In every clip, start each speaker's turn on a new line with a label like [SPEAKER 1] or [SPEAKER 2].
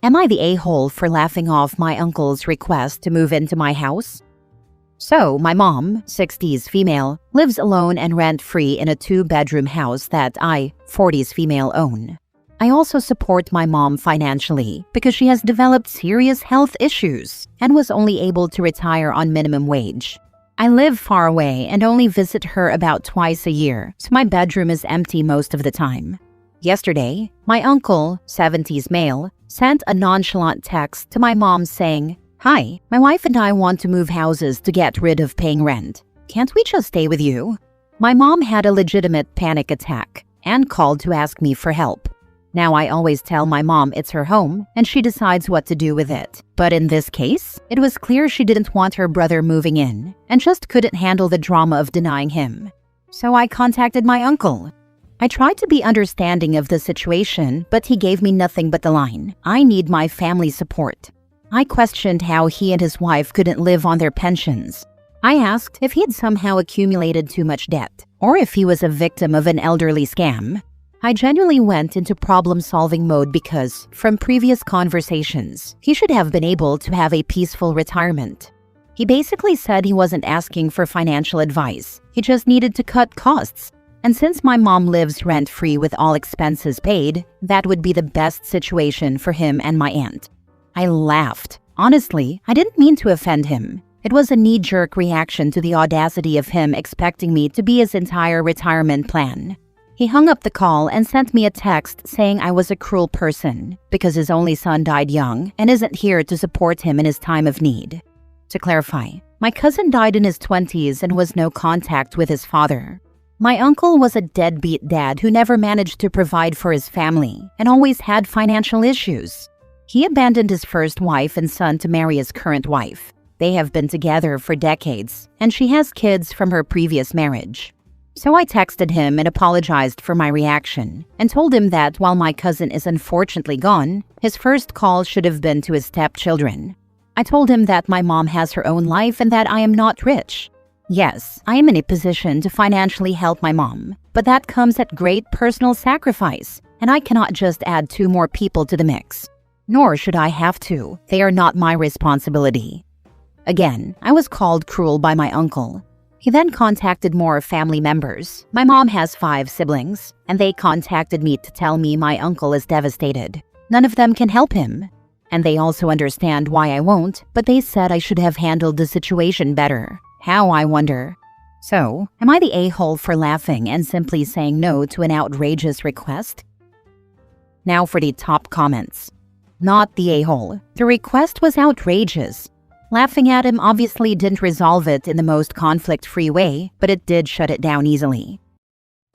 [SPEAKER 1] Am I the a-hole for laughing off my uncle's request to move into my house? So, my mom, 60s female, lives alone and rent-free in a 2-bedroom house that I, 40s female, own. I also support my mom financially because she has developed serious health issues and was only able to retire on minimum wage. I live far away and only visit her about twice a year, so my bedroom is empty most of the time. Yesterday, my uncle, 70s male, sent a nonchalant text to my mom saying, "Hi, my wife and I want to move houses to get rid of paying rent. Can't we just stay with you?" My mom had a legitimate panic attack and called to ask me for help. Now I always tell my mom it's her home and she decides what to do with it. But in this case, it was clear she didn't want her brother moving in and just couldn't handle the drama of denying him. So I contacted my uncle. I tried to be understanding of the situation, but he gave me nothing but the line, "I need my family support." I questioned how he and his wife couldn't live on their pensions. I asked if he had somehow accumulated too much debt, or if he was a victim of an elderly scam. I genuinely went into problem-solving mode because, from previous conversations, he should have been able to have a peaceful retirement. He basically said he wasn't asking for financial advice, he just needed to cut costs. And since my mom lives rent-free with all expenses paid, that would be the best situation for him and my aunt. I laughed. Honestly, I didn't mean to offend him. It was a knee-jerk reaction to the audacity of him expecting me to be his entire retirement plan. He hung up the call and sent me a text saying I was a cruel person because his only son died young and isn't here to support him in his time of need. To clarify, my cousin died in his 20s and was no contact with his father. My uncle was a deadbeat dad who never managed to provide for his family and always had financial issues. He abandoned his first wife and son to marry his current wife. They have been together for decades, and she has kids from her previous marriage. So I texted him and apologized for my reaction and told him that while my cousin is unfortunately gone, his first call should have been to his stepchildren. I told him that my mom has her own life and that I am not rich. Yes, I am in a position to financially help my mom, but that comes at great personal sacrifice, and I cannot just add 2 more people to the mix. Nor should I have to. They are not my responsibility. Again, I was called cruel by my uncle. He then contacted more family members. My mom has 5 siblings, and they contacted me to tell me my uncle is devastated. None of them can help him. And they also understand why I won't, but they said I should have handled the situation better. How, I wonder? So, am I the a-hole for laughing and simply saying no to an outrageous request? Now for the top comments. Not the a-hole. The request was outrageous. Laughing at him obviously didn't resolve it in the most conflict-free way, but it did shut it down easily.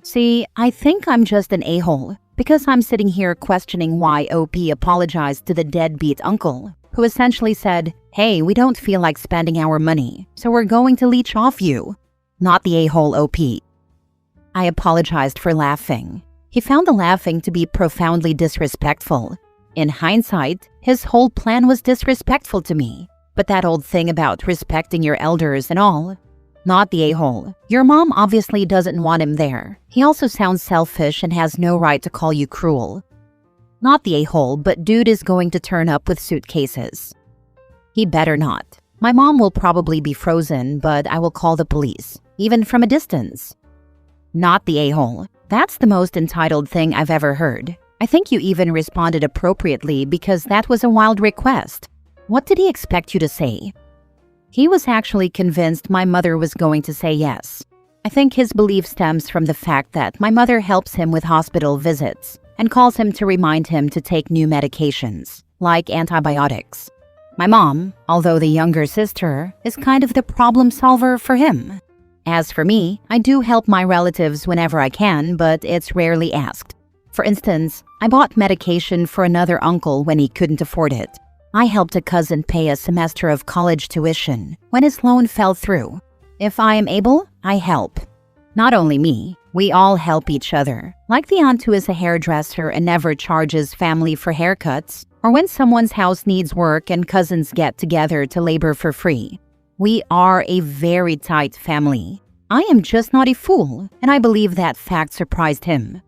[SPEAKER 1] See, I think I'm just an a-hole because I'm sitting here questioning why OP apologized to the deadbeat uncle, who essentially said, "Hey, we don't feel like spending our money, so we're going to leech off you." Not the a-hole OP. I apologized for laughing. He found the laughing to be profoundly disrespectful. In hindsight, his whole plan was disrespectful to me. But that old thing about respecting your elders and all. Not the a-hole. Your mom obviously doesn't want him there. He also sounds selfish and has no right to call you cruel. Not the a-hole, but dude is going to turn up with suitcases. He better not. My mom will probably be frozen, but I will call the police, even from a distance. Not the a-hole. That's the most entitled thing I've ever heard. I think you even responded appropriately because that was a wild request. What did he expect you to say? He was actually convinced my mother was going to say yes. I think his belief stems from the fact that my mother helps him with hospital visits and calls him to remind him to take new medications, like antibiotics. My mom, although the younger sister, is kind of the problem solver for him. As for me, I do help my relatives whenever I can, but it's rarely asked. For instance, I bought medication for another uncle when he couldn't afford it. I helped a cousin pay a semester of college tuition when his loan fell through. If I am able, I help. Not only me, we all help each other. Like the aunt who is a hairdresser and never charges family for haircuts, or when someone's house needs work and cousins get together to labor for free. We are a very tight family. I am just not a fool, and I believe that fact surprised him.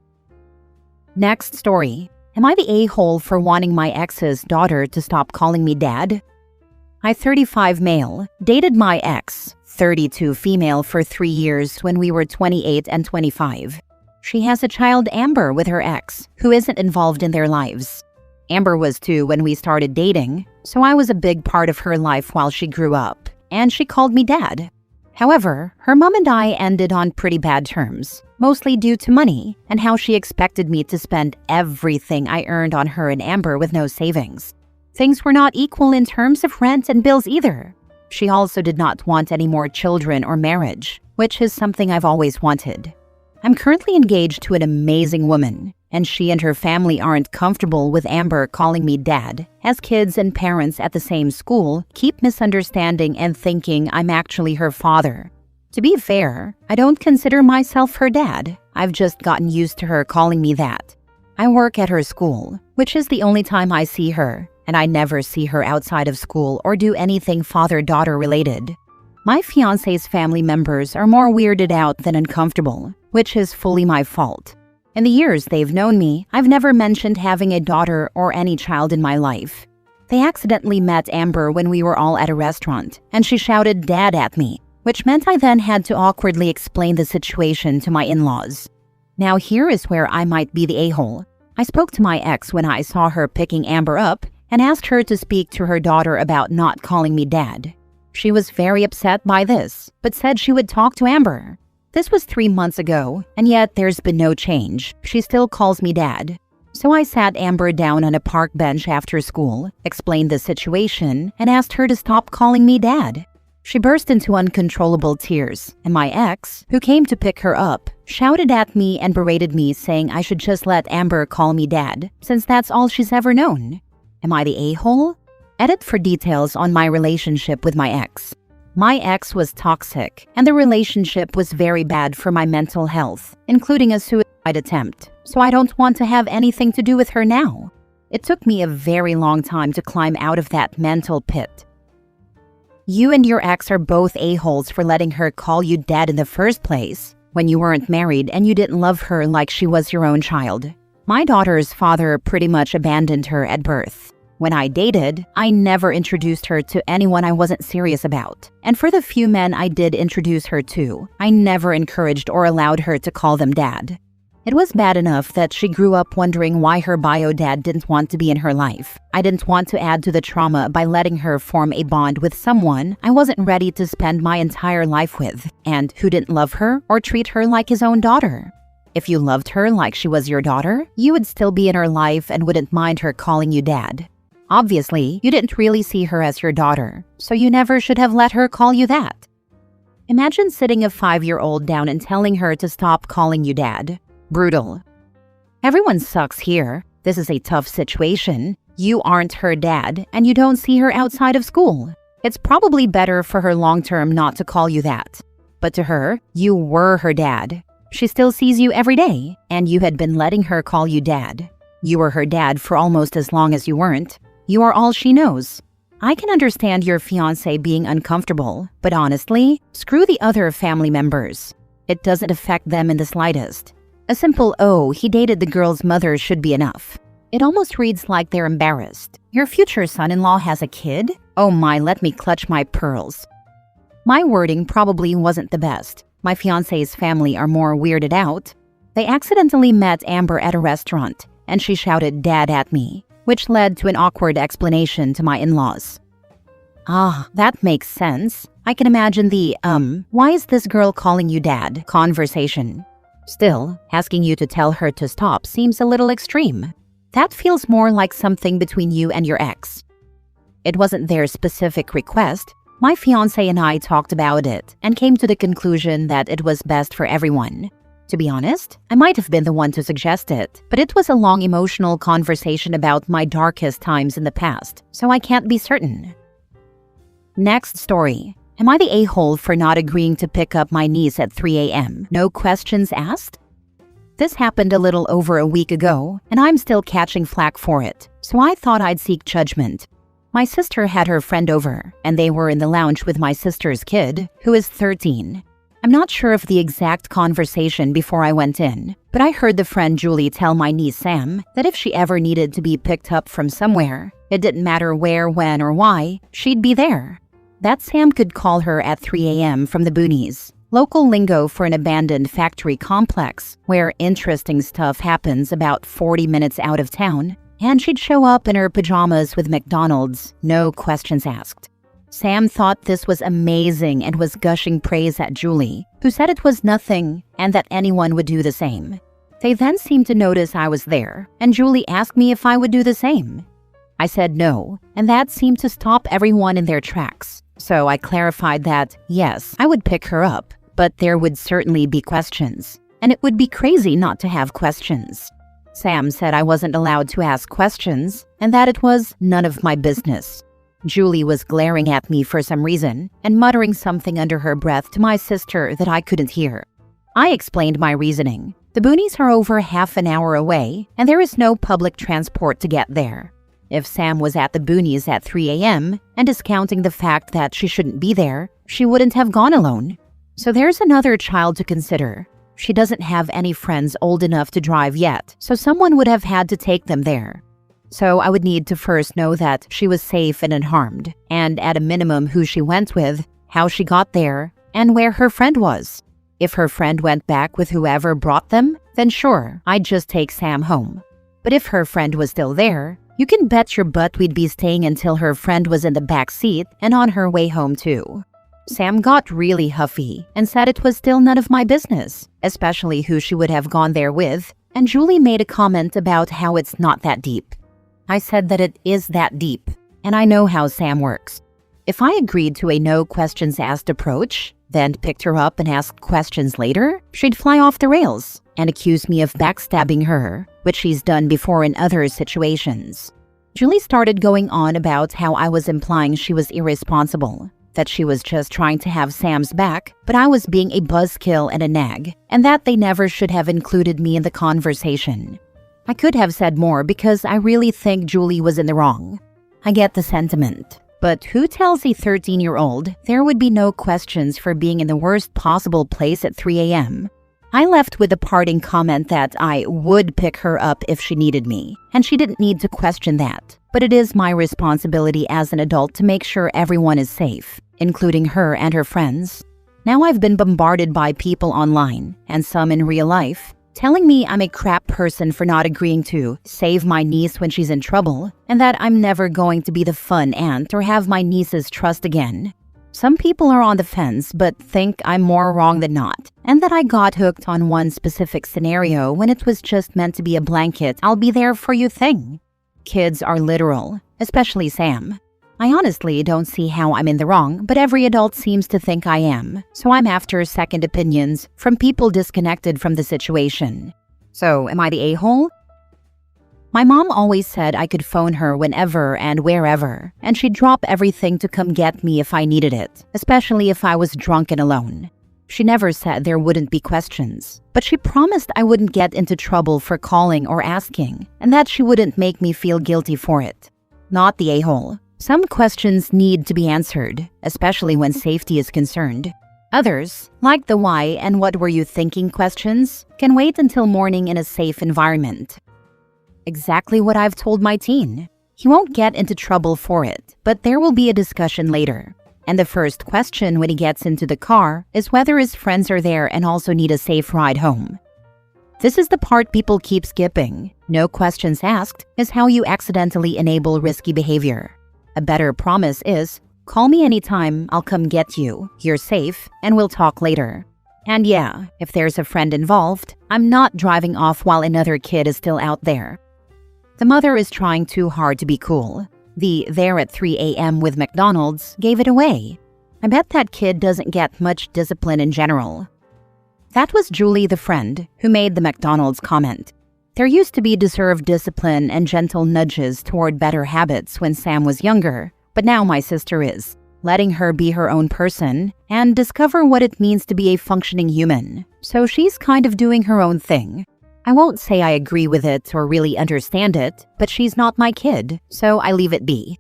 [SPEAKER 1] Next story. Am I the a-hole for wanting my ex's daughter to stop calling me dad? I, 35 male, dated my ex, 32 female, for 3 years when we were 28 and 25. She has a child, Amber, with her ex, who isn't involved in their lives. Amber was 2 when we started dating, so I was a big part of her life while she grew up, and she called me dad. However, her mom and I ended on pretty bad terms, mostly due to money and how she expected me to spend everything I earned on her and Amber with no savings. Things were not equal in terms of rent and bills either. She also did not want any more children or marriage, which is something I've always wanted. I'm currently engaged to an amazing woman, and she and her family aren't comfortable with Amber calling me dad, as kids and parents at the same school keep misunderstanding and thinking I'm actually her father. To be fair, I don't consider myself her dad. I've just gotten used to her calling me that. I work at her school, which is the only time I see her, and I never see her outside of school or do anything father-daughter related. My fiancé's family members are more weirded out than uncomfortable, which is fully my fault. In the years they've known me, I've never mentioned having a daughter or any child in my life. They accidentally met Amber when we were all at a restaurant, and she shouted "Dad" at me, which meant I then had to awkwardly explain the situation to my in-laws. Now here is where I might be the a-hole. I spoke to my ex when I saw her picking Amber up and asked her to speak to her daughter about not calling me dad. She was very upset by this, but said she would talk to Amber. This was 3 months ago, and yet there's been no change. She still calls me dad. So I sat Amber down on a park bench after school, explained the situation, and asked her to stop calling me dad. She burst into uncontrollable tears, and my ex, who came to pick her up, shouted at me and berated me, saying I should just let Amber call me dad, since that's all she's ever known. Am I the a-hole? Edit for details on my relationship with my ex. My ex was toxic, and the relationship was very bad for my mental health, including a suicide attempt, so I don't want to have anything to do with her now. It took me a very long time to climb out of that mental pit. You and your ex are both a-holes for letting her call you dad in the first place, when you weren't married and you didn't love her like she was your own child. My daughter's father pretty much abandoned her at birth. When I dated, I never introduced her to anyone I wasn't serious about. And for the few men I did introduce her to, I never encouraged or allowed her to call them dad. It was bad enough that she grew up wondering why her bio dad didn't want to be in her life. I didn't want to add to the trauma by letting her form a bond with someone I wasn't ready to spend my entire life with, and who didn't love her or treat her like his own daughter. If you loved her like she was your daughter, you would still be in her life and wouldn't mind her calling you dad. Obviously, you didn't really see her as your daughter, so you never should have let her call you that. Imagine sitting a 5-year-old down and telling her to stop calling you dad. Brutal. Everyone sucks here. This is a tough situation. You aren't her dad, and you don't see her outside of school. It's probably better for her long-term not to call you that. But to her, you were her dad. She still sees you every day, and you had been letting her call you dad. You were her dad for almost as long as you weren't. You are all she knows. I can understand your fiancé being uncomfortable, but honestly, screw the other family members. It doesn't affect them in the slightest. A simple "oh, he dated the girl's mother" should be enough. It almost reads like they're embarrassed. Your future son-in-law has a kid? Oh my, let me clutch my pearls. My wording probably wasn't the best. My fiancé's family are more weirded out. They accidentally met Amber at a restaurant, and she shouted "dad" at me, which led to an awkward explanation to my in-laws. Ah, that makes sense. I can imagine the, "why is this girl calling you dad?" conversation. Still, asking you to tell her to stop seems a little extreme. That feels more like something between you and your ex. It wasn't their specific request. My fiancé and I talked about it and came to the conclusion that it was best for everyone. To be honest, I might have been the one to suggest it, but it was a long emotional conversation about my darkest times in the past, so I can't be certain. Next story. Am I the a-hole for not agreeing to pick up my niece at 3 a.m.? No questions asked? This happened a little over a week ago, and I'm still catching flack for it, so I thought I'd seek judgment. My sister had her friend over, and they were in the lounge with my sister's kid, who is 13. I'm not sure of the exact conversation before I went in, but I heard the friend Julie tell my niece Sam that if she ever needed to be picked up from somewhere, it didn't matter where, when, or why, she'd be there. That Sam could call her at 3 a.m. from the boonies, local lingo for an abandoned factory complex where interesting stuff happens about 40 minutes out of town, and she'd show up in her pajamas with McDonald's, no questions asked. Sam thought this was amazing and was gushing praise at Julie, who said it was nothing and that anyone would do the same. They then seemed to notice I was there, and Julie asked me if I would do the same. I said no, and that seemed to stop everyone in their tracks. So I clarified that, yes, I would pick her up, but there would certainly be questions, and it would be crazy not to have questions. Sam said I wasn't allowed to ask questions, and that it was none of my business. Julie was glaring at me for some reason and muttering something under her breath to my sister that I couldn't hear. I explained my reasoning. The boonies are over half an hour away, and there is no public transport to get there. If Sam was at the boonies at 3 a.m. and discounting the fact that she shouldn't be there, she wouldn't have gone alone. So there's another child to consider. She doesn't have any friends old enough to drive yet, so someone would have had to take them there. So I would need to first know that she was safe and unharmed, and at a minimum who she went with, how she got there, and where her friend was. If her friend went back with whoever brought them, then sure, I'd just take Sam home. But if her friend was still there, you can bet your butt we'd be staying until her friend was in the back seat and on her way home too. Sam got really huffy and said it was still none of my business, especially who she would have gone there with, and Julie made a comment about how it's not that deep. I said that it is that deep, and I know how Sam works. If I agreed to a no questions asked approach, then picked her up and asked questions later, she'd fly off the rails and accuse me of backstabbing her, which she's done before in other situations. Julie started going on about how I was implying she was irresponsible, that she was just trying to have Sam's back, but I was being a buzzkill and a nag, and that they never should have included me in the conversation. I could have said more because I really think Julie was in the wrong. I get the sentiment. But who tells a 13-year-old there would be no questions for being in the worst possible place at 3 a.m.? I left with a parting comment that I would pick her up if she needed me, and she didn't need to question that. But it is my responsibility as an adult to make sure everyone is safe, including her and her friends. Now I've been bombarded by people online, and some in real life, telling me I'm a crap person for not agreeing to save my niece when she's in trouble, and that I'm never going to be the fun aunt or have my niece's trust again. Some people are on the fence but think I'm more wrong than not, and that I got hooked on one specific scenario when it was just meant to be a blanket I'll be there for you thing. Kids are literal, especially Sam. I honestly don't see how I'm in the wrong, but every adult seems to think I am, so I'm after second opinions from people disconnected from the situation. So, am I the a-hole? My mom always said I could phone her whenever and wherever, and she'd drop everything to come get me if I needed it, especially if I was drunk and alone. She never said there wouldn't be questions, but she promised I wouldn't get into trouble for calling or asking, and that she wouldn't make me feel guilty for it. Not the a-hole. Some questions need to be answered, especially when safety is concerned. Others, like the why and what were you thinking questions, can wait until morning in a safe environment. Exactly what I've told my teen. He won't get into trouble for it, but there will be a discussion later. And the first question when he gets into the car is whether his friends are there and also need a safe ride home. This is the part people keep skipping. No questions asked is how you accidentally enable risky behavior. A better promise is, call me anytime, I'll come get you, you're safe, and we'll talk later. And yeah, if there's a friend involved, I'm not driving off while another kid is still out there. The mother is trying too hard to be cool. The there at 3 a.m. with McDonald's gave it away. I bet that kid doesn't get much discipline in general. That was Julie the friend who made the McDonald's comment. There used to be deserved discipline and gentle nudges toward better habits when Sam was younger, but now my sister is, letting her be her own person and discover what it means to be a functioning human. So she's kind of doing her own thing. I won't say I agree with it or really understand it, but she's not my kid, so I leave it be.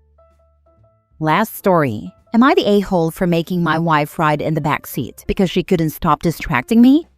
[SPEAKER 1] Last story. Am I the a-hole for making my wife ride in the back seat because she couldn't stop distracting me?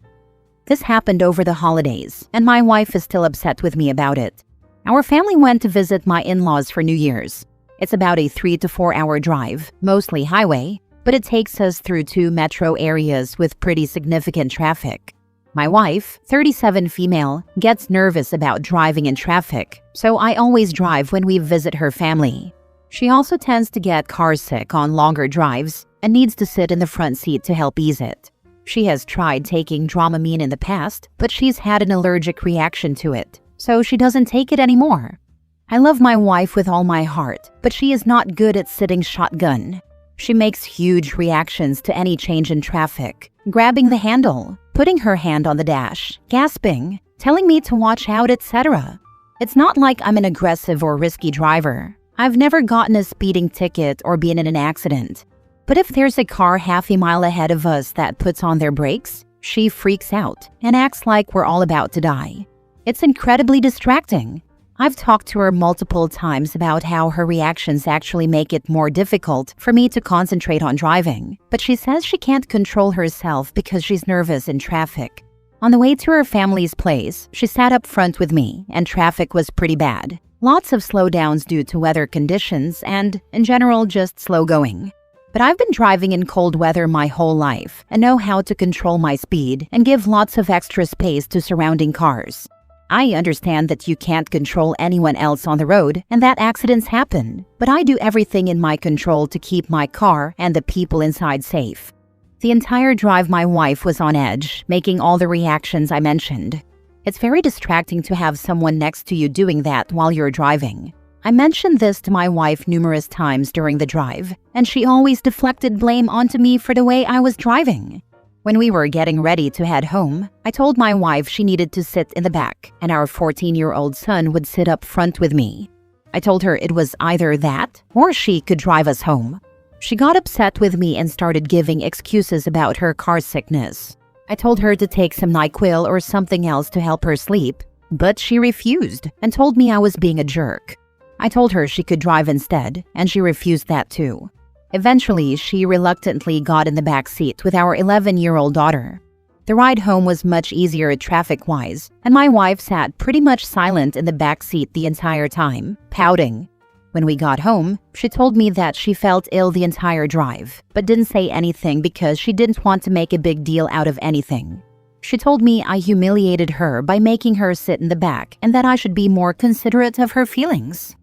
[SPEAKER 1] This happened over the holidays, and my wife is still upset with me about it. Our family went to visit my in-laws for New Year's. It's about a 3 to 4 hour drive, mostly highway, but it takes us through 2 metro areas with pretty significant traffic. My wife, 37 female, gets nervous about driving in traffic, so I always drive when we visit her family. She also tends to get car sick on longer drives and needs to sit in the front seat to help ease it. She has tried taking Dramamine in the past, but she's had an allergic reaction to it, so she doesn't take it anymore. I love my wife with all my heart, but she is not good at sitting shotgun. She makes huge reactions to any change in traffic, grabbing the handle, putting her hand on the dash, gasping, telling me to watch out, etc. It's not like I'm an aggressive or risky driver. I've never gotten a speeding ticket or been in an accident. But if there's a car half a mile ahead of us that puts on their brakes, she freaks out and acts like we're all about to die. It's incredibly distracting. I've talked to her multiple times about how her reactions actually make it more difficult for me to concentrate on driving, but she says she can't control herself because she's nervous in traffic. On the way to her family's place, she sat up front with me, and traffic was pretty bad. Lots of slowdowns due to weather conditions and, in general, just slow going. But I've been driving in cold weather my whole life and know how to control my speed and give lots of extra space to surrounding cars. I understand that you can't control anyone else on the road and that accidents happen, but I do everything in my control to keep my car and the people inside safe. The entire drive my wife was on edge, making all the reactions I mentioned. It's very distracting to have someone next to you doing that while you're driving. I mentioned this to my wife numerous times during the drive, and she always deflected blame onto me for the way I was driving. When we were getting ready to head home, I told my wife she needed to sit in the back, and our 14-year-old son would sit up front with me. I told her it was either that, or she could drive us home. She got upset with me and started giving excuses about her car sickness. I told her to take some NyQuil or something else to help her sleep, but she refused and told me I was being a jerk. I told her she could drive instead, and she refused that too. Eventually, she reluctantly got in the back seat with our 11-year-old daughter. The ride home was much easier traffic-wise, and my wife sat pretty much silent in the back seat the entire time, pouting. When we got home, she told me that she felt ill the entire drive, but didn't say anything because she didn't want to make a big deal out of anything. She told me I humiliated her by making her sit in the back and that I should be more considerate of her feelings.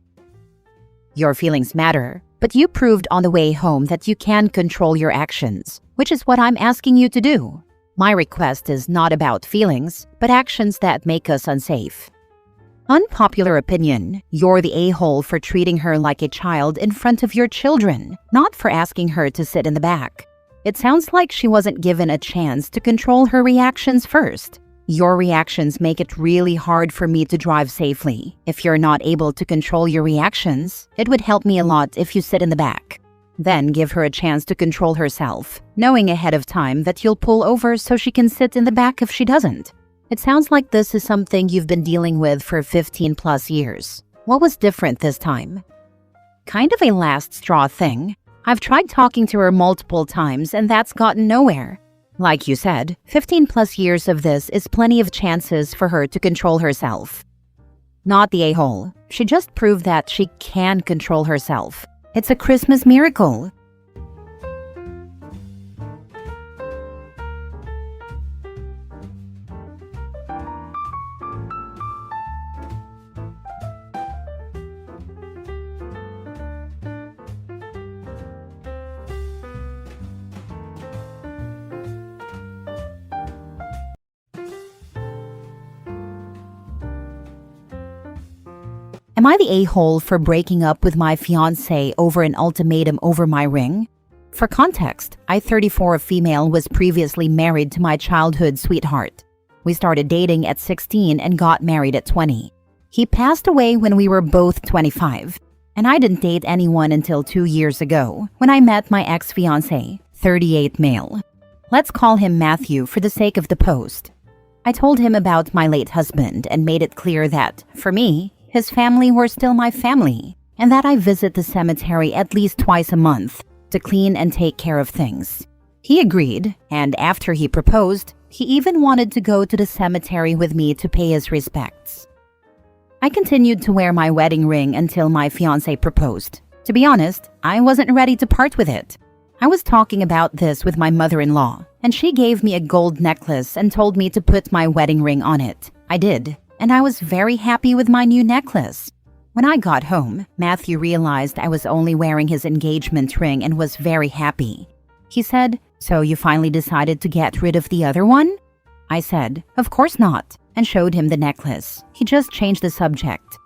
[SPEAKER 1] Your feelings matter, but you proved on the way home that you can control your actions, which is what I'm asking you to do. My request is not about feelings, but actions that make us unsafe. Unpopular opinion, you're the a-hole for treating her like a child in front of your children, not for asking her to sit in the back. It sounds like she wasn't given a chance to control her reactions first. Your reactions make it really hard for me to drive safely. If you're not able to control your reactions, it would help me a lot if you sit in the back. Then give her a chance to control herself, knowing ahead of time that you'll pull over so she can sit in the back if she doesn't. It sounds like this is something you've been dealing with for 15 plus years. What was different this time? Kind of a last straw thing. I've tried talking to her multiple times and that's gotten nowhere. Like you said, 15 plus years of this is plenty of chances for her to control herself. Not the a-hole. She just proved that she can control herself. It's a Christmas miracle. Am I the a-hole for breaking up with my fiancé over an ultimatum over my ring? For context, I, 34 female, was previously married to my childhood sweetheart. We started dating at 16 and got married at 20. He passed away when we were both 25, and I didn't date anyone until 2 years ago when I met my ex-fiancé, 38 male. Let's call him Matthew for the sake of the post. I told him about my late husband and made it clear that, for me, his family were still my family, and that I visit the cemetery at least twice a month. to clean and take care of things. He agreed, and after he proposed, he even wanted to go to the cemetery with me to pay his respects. I continued to wear my wedding ring until my fiancé proposed. To be honest, I wasn't ready to part with it. I was talking about this with my mother-in-law, and she gave me a gold necklace and told me to put my wedding ring on it. I did, and I was very happy with my new necklace. When I got home, Matthew realized I was only wearing his engagement ring and was very happy. He said, "So you finally decided to get rid of the other one?" I said, "Of course not," and showed him the necklace. He just changed the subject.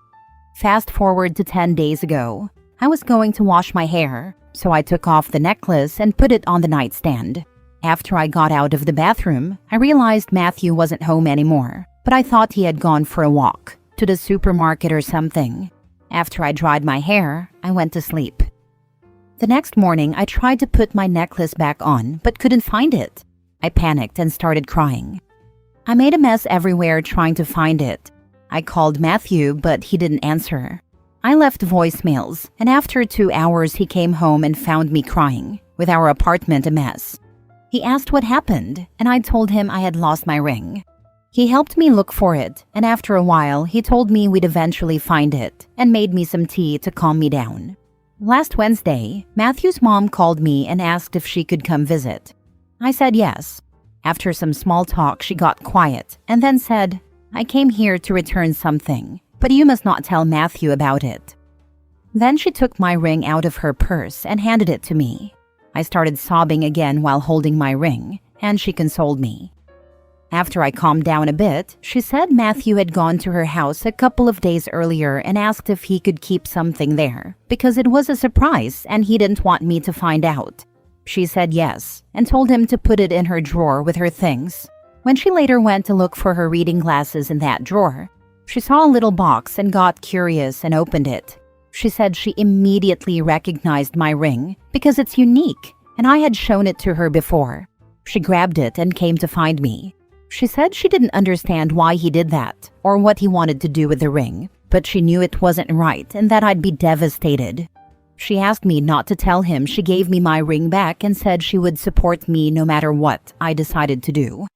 [SPEAKER 1] Fast forward to 10 days ago. I was going to wash my hair, so I took off the necklace and put it on the nightstand. After I got out of the bathroom, I realized Matthew wasn't home anymore, but I thought he had gone for a walk, to the supermarket or something. After I dried my hair, I went to sleep. The next morning, I tried to put my necklace back on, but couldn't find it. I panicked and started crying. I made a mess everywhere trying to find it. I called Matthew, but he didn't answer. I left voicemails, and after 2 hours he came home and found me crying, with our apartment a mess. He asked what happened, and I told him I had lost my ring. He helped me look for it, and after a while he told me we'd eventually find it, and made me some tea to calm me down. Last Wednesday, Matthew's mom called me and asked if she could come visit. I said yes. After some small talk, she got quiet, and then said, "I came here to return something, but you must not tell Matthew about it." Then she took my ring out of her purse and handed it to me. I started sobbing again while holding my ring, and she consoled me. After I calmed down a bit, she said Matthew had gone to her house a couple of days earlier and asked if he could keep something there, because it was a surprise and he didn't want me to find out. She said yes, and told him to put it in her drawer with her things. When she later went to look for her reading glasses in that drawer, she saw a little box and got curious and opened it. She said she immediately recognized my ring because it's unique, and I had shown it to her before. She grabbed it and came to find me. She said she didn't understand why he did that or what he wanted to do with the ring, but she knew it wasn't right and that I'd be devastated. She asked me not to tell him she gave me my ring back and said she would support me no matter what I decided to do.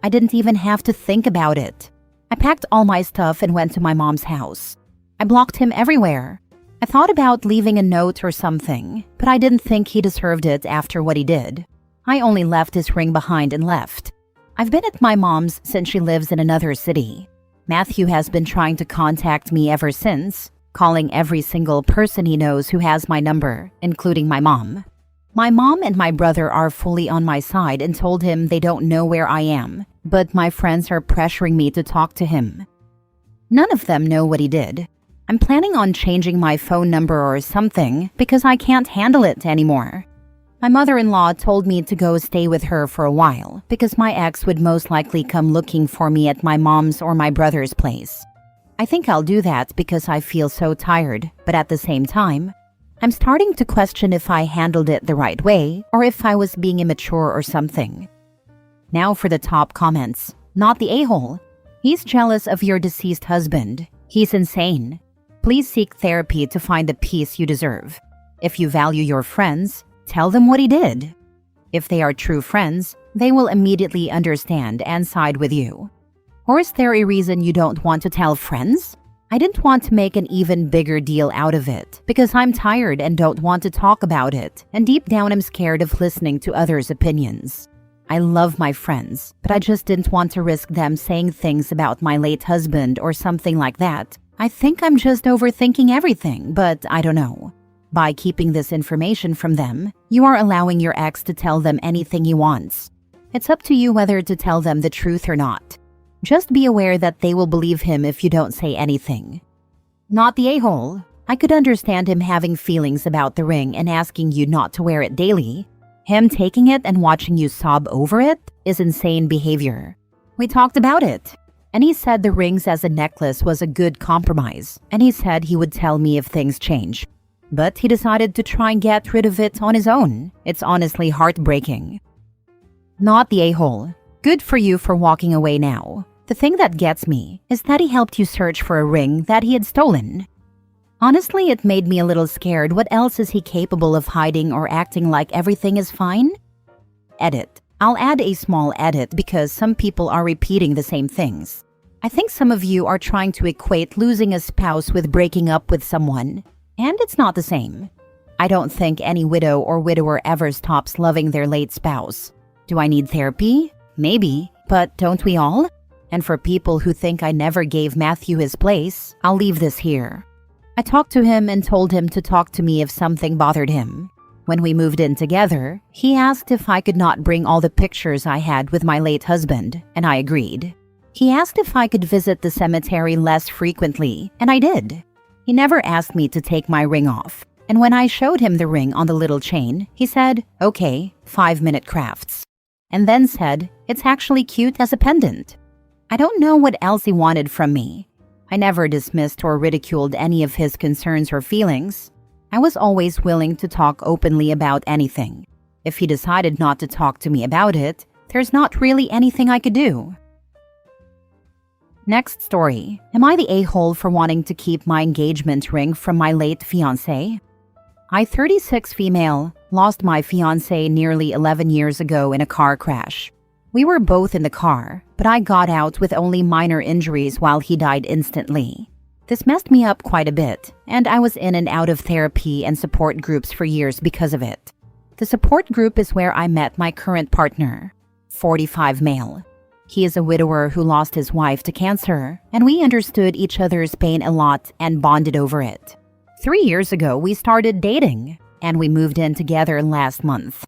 [SPEAKER 1] I didn't even have to think about it. I packed all my stuff and went to my mom's house. I blocked him everywhere. I thought about leaving a note or something, but I didn't think he deserved it after what he did. I only left his ring behind and left. I've been at my mom's since she lives in another city. Matthew has been trying to contact me ever since, calling every single person he knows who has my number, including my mom. My mom and my brother are fully on my side and told him they don't know where I am, but my friends are pressuring me to talk to him. None of them know what he did. I'm planning on changing my phone number or something because I can't handle it anymore. My mother-in-law told me to go stay with her for a while because my ex would most likely come looking for me at my mom's or my brother's place. I think I'll do that because I feel so tired, but at the same time, I'm starting to question if I handled it the right way or if I was being immature or something. Now for the top comments. Not the a-hole. He's jealous of your deceased husband. He's insane. Please seek therapy to find the peace you deserve. If you value your friends, tell them what he did. If they are true friends, they will immediately understand and side with you. Or is there a reason you don't want to tell friends? I didn't want to make an even bigger deal out of it because I'm tired and don't want to talk about it, and deep down I'm scared of listening to others' opinions. I love my friends, but I just didn't want to risk them saying things about my late husband or something like that. I think I'm just overthinking everything, but I don't know. By keeping this information from them, you are allowing your ex to tell them anything he wants. It's up to you whether to tell them the truth or not. Just be aware that they will believe him if you don't say anything. Not the a-hole. I could understand him having feelings about the ring and asking you not to wear it daily. Him taking it and watching you sob over it is insane behavior. We talked about it, and he said the rings as a necklace was a good compromise, and he said he would tell me if things change. But he decided to try and get rid of it on his own. It's honestly heartbreaking. Not the a-hole. Good for you for walking away now. The thing that gets me is that he helped you search for a ring that he had stolen. Honestly, it made me a little scared. What else is he capable of hiding or acting like everything is fine? Edit. I'll add a small edit because some people are repeating the same things. I think some of you are trying to equate losing a spouse with breaking up with someone, and it's not the same. I don't think any widow or widower ever stops loving their late spouse. Do I need therapy? Maybe, but don't we all? And for people who think I never gave Matthew his place, I'll leave this here. I talked to him and told him to talk to me if something bothered him. When we moved in together, he asked if I could not bring all the pictures I had with my late husband, and I agreed. He asked if I could visit the cemetery less frequently, and I did. He never asked me to take my ring off, and when I showed him the ring on the little chain, he said, "Okay, 5-minute crafts," and then said, "It's actually cute as a pendant." I don't know what else he wanted from me. I never dismissed or ridiculed any of his concerns or feelings. I was always willing to talk openly about anything. If he decided not to talk to me about it, there's not really anything I could do. Next story. Am I the a-hole for wanting to keep my engagement ring from my late fiancé? I, 36 female, lost my fiancé nearly 11 years ago in a car crash. We were both in the car, but I got out with only minor injuries while he died instantly. This messed me up quite a bit, and I was in and out of therapy and support groups for years because of it. The support group is where I met my current partner, 45 male. He is a widower who lost his wife to cancer, and we understood each other's pain a lot and bonded over it. 3 years ago, we started dating, and we moved in together last month.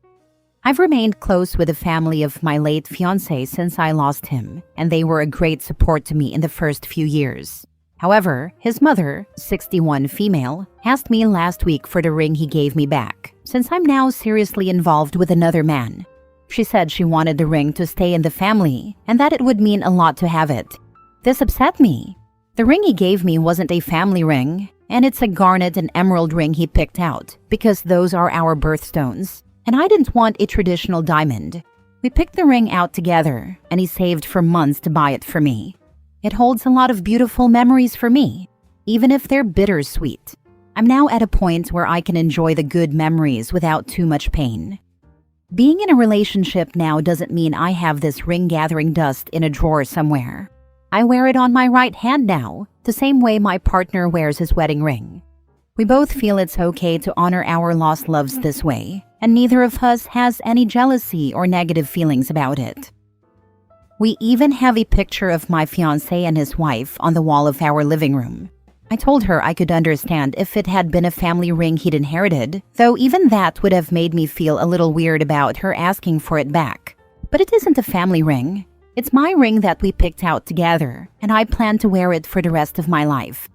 [SPEAKER 1] I've remained close with the family of my late fiancé since I lost him, and they were a great support to me in the first few years. However, his mother, 61 female, asked me last week for the ring he gave me back, since I'm now seriously involved with another man. She said she wanted the ring to stay in the family, and that it would mean a lot to have it. This upset me. The ring he gave me wasn't a family ring, and it's a garnet and emerald ring he picked out, because those are our birthstones. And I didn't want a traditional diamond. We picked the ring out together, and he saved for months to buy it for me. It holds a lot of beautiful memories for me, even if they're bittersweet. I'm now at a point where I can enjoy the good memories without too much pain. Being in a relationship now doesn't mean I have this ring gathering dust in a drawer somewhere. I wear it on my right hand now, the same way my partner wears his wedding ring. We both feel it's okay to honor our lost loves this way, and neither of us has any jealousy or negative feelings about it. We even have a picture of my fiancé and his wife on the wall of our living room. I told her I could understand if it had been a family ring he'd inherited, though even that would have made me feel a little weird about her asking for it back. But it isn't a family ring. It's my ring that we picked out together, and I plan to wear it for the rest of my life.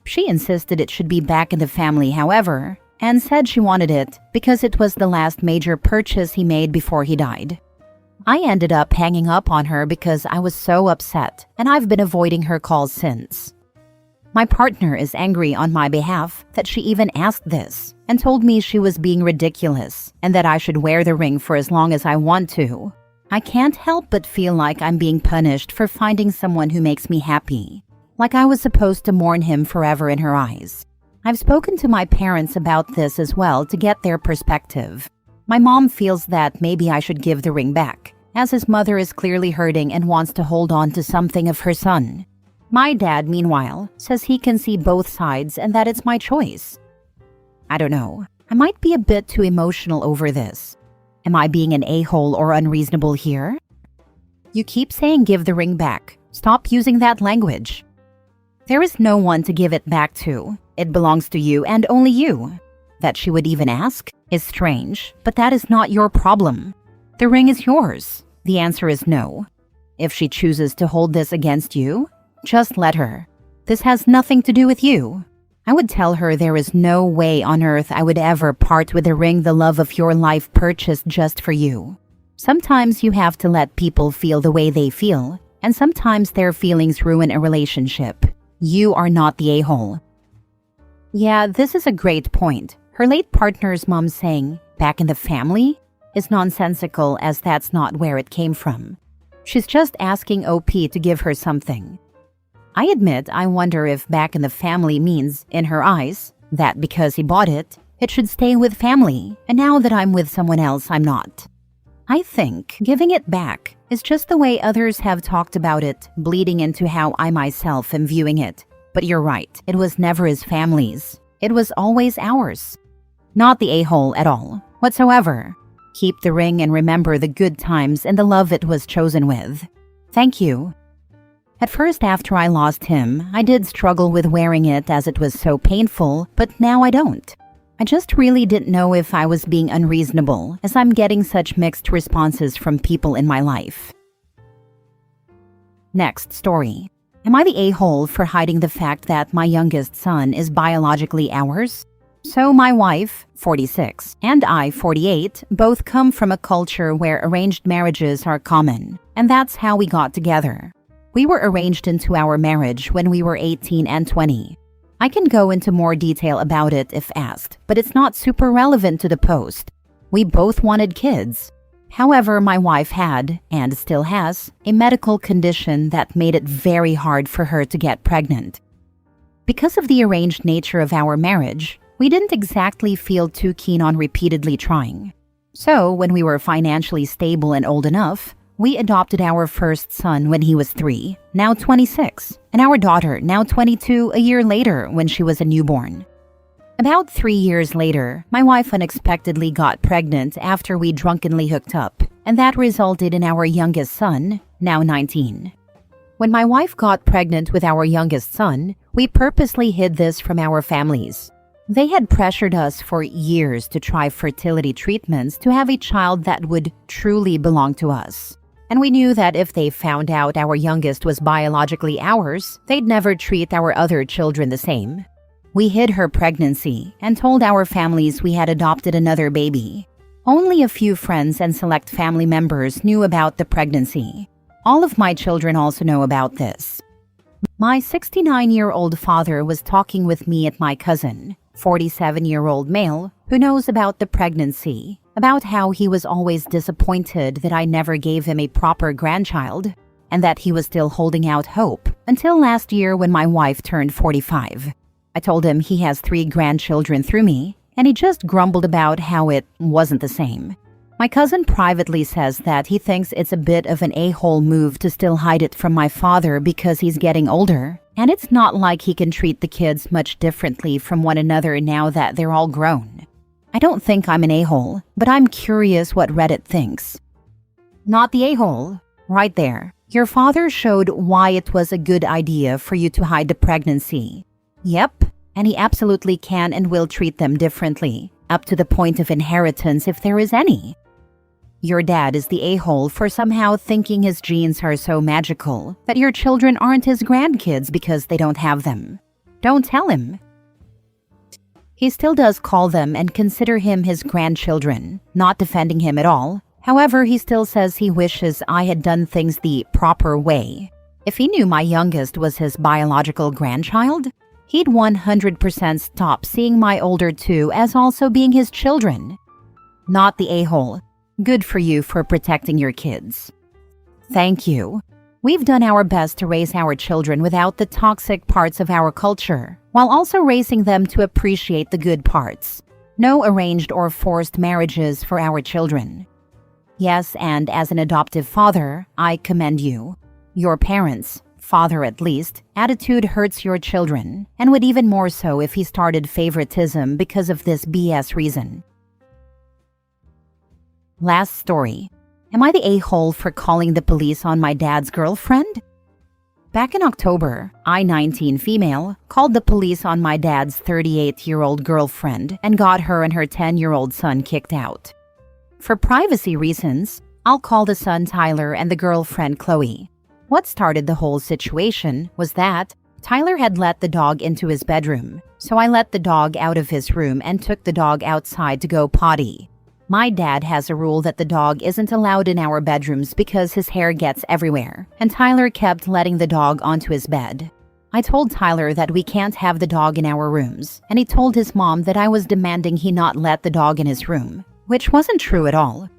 [SPEAKER 1] She insisted it should be back in the family, however, and said she wanted it because it was the last major purchase he made before he died. I ended up hanging up on her because I was so upset, and I've been avoiding her calls since. My partner is angry on my behalf that she even asked this and told me she was being ridiculous and that I should wear the ring for as long as I want to. I can't help but feel like I'm being punished for finding someone who makes me happy, like I was supposed to mourn him forever in her eyes. I've spoken to my parents about this as well to get their perspective. My mom feels that maybe I should give the ring back, as his mother is clearly hurting and wants to hold on to something of her son. My dad, meanwhile, says he can see both sides and that it's my choice. I don't know. I might be a bit too emotional over this. Am I being an a-hole or unreasonable here? You keep saying give the ring back. Stop using that language. There is no one to give it back to. It belongs to you and only you. That she would even ask is strange, but that is not your problem. The ring is yours. The answer is no. If she chooses to hold this against you, just let her. This has nothing to do with you. I would tell her there is no way on earth I would ever part with the ring the love of your life purchased just for you. Sometimes you have to let people feel the way they feel, and sometimes their feelings ruin a relationship. You are not the a-hole. Yeah, this is a great point. Her late partner's mom saying, back in the family, is nonsensical as that's not where it came from. She's just asking OP to give her something. I admit I wonder if back in the family means, in her eyes, that because he bought it, it should stay with family, and now that I'm with someone else, I'm not. I think giving it back is just the way others have talked about it, bleeding into how I myself am viewing it. But you're right, it was never his family's. It was always ours. Not the a-hole at all, whatsoever. Keep the ring and remember the good times and the love it was chosen with. Thank you. At first, after I lost him, I did struggle with wearing it as it was so painful, but now I don't. I just really didn't know if I was being unreasonable, as I'm getting such mixed responses from people in my life. Next story. Am I the a-hole for hiding the fact that my youngest son is biologically ours? So my wife, 46, and I, 48, both come from a culture where arranged marriages are common, and that's how we got together. We were arranged into our marriage when we were 18 and 20. I can go into more detail about it if asked, but it's not super relevant to the post. We both wanted kids. However, my wife had, and still has, a medical condition that made it very hard for her to get pregnant. Because of the arranged nature of our marriage, we didn't exactly feel too keen on repeatedly trying. So, when we were financially stable and old enough, we adopted our first son when he was 3, now 26, and our daughter, now 22, a year later when she was a newborn. About 3 years later, my wife unexpectedly got pregnant after we drunkenly hooked up, and that resulted in our youngest son, now 19. When my wife got pregnant with our youngest son, we purposely hid this from our families. They had pressured us for years to try fertility treatments to have a child that would truly belong to us. And we knew that if they found out our youngest was biologically ours, they'd never treat our other children the same. We hid her pregnancy and told our families we had adopted another baby. Only a few friends and select family members knew about the pregnancy. All of my children also know about this. My 69-year-old father was talking with me and my cousin, 47-year-old male, who knows about the pregnancy, about how he was always disappointed that I never gave him a proper grandchild, and that he was still holding out hope until last year when my wife turned 45. I told him he has 3 grandchildren through me, and he just grumbled about how it wasn't the same. My cousin privately says that he thinks it's a bit of an a-hole move to still hide it from my father because he's getting older, and it's not like he can treat the kids much differently from one another now that they're all grown. I don't think I'm an a-hole, but I'm curious what Reddit thinks. Not the a-hole. Right there. Your father showed why it was a good idea for you to hide the pregnancy. Yep, and he absolutely can and will treat them differently, up to the point of inheritance if there is any. Your dad is the a-hole for somehow thinking his genes are so magical that your children aren't his grandkids because they don't have them. Don't tell him. He still does call them and consider him his grandchildren, not defending him at all. However, he still says he wishes I had done things the proper way. If he knew my youngest was his biological grandchild, he'd 100% stop seeing my older 2 as also being his children. Not the a-hole. Good for you for protecting your kids. Thank you. We've done our best to raise our children without the toxic parts of our culture, while also raising them to appreciate the good parts. No arranged or forced marriages for our children. Yes, and as an adoptive father, I commend you. Your parents, father at least, attitude hurts your children, and would even more so if he started favoritism because of this BS reason. Last story. Am I the a-hole for calling the police on my dad's girlfriend? Back in October, I, 19 female, called the police on my dad's 38-year-old girlfriend and got her and her 10-year-old son kicked out. For privacy reasons, I'll call the son Tyler and the girlfriend Chloe. What started the whole situation was that Tyler had let the dog into his bedroom, so I let the dog out of his room and took the dog outside to go potty. My dad has a rule that the dog isn't allowed in our bedrooms because his hair gets everywhere, and Tyler kept letting the dog onto his bed. I told Tyler that we can't have the dog in our rooms, and he told his mom that I was demanding he not let the dog in his room, which wasn't true at all.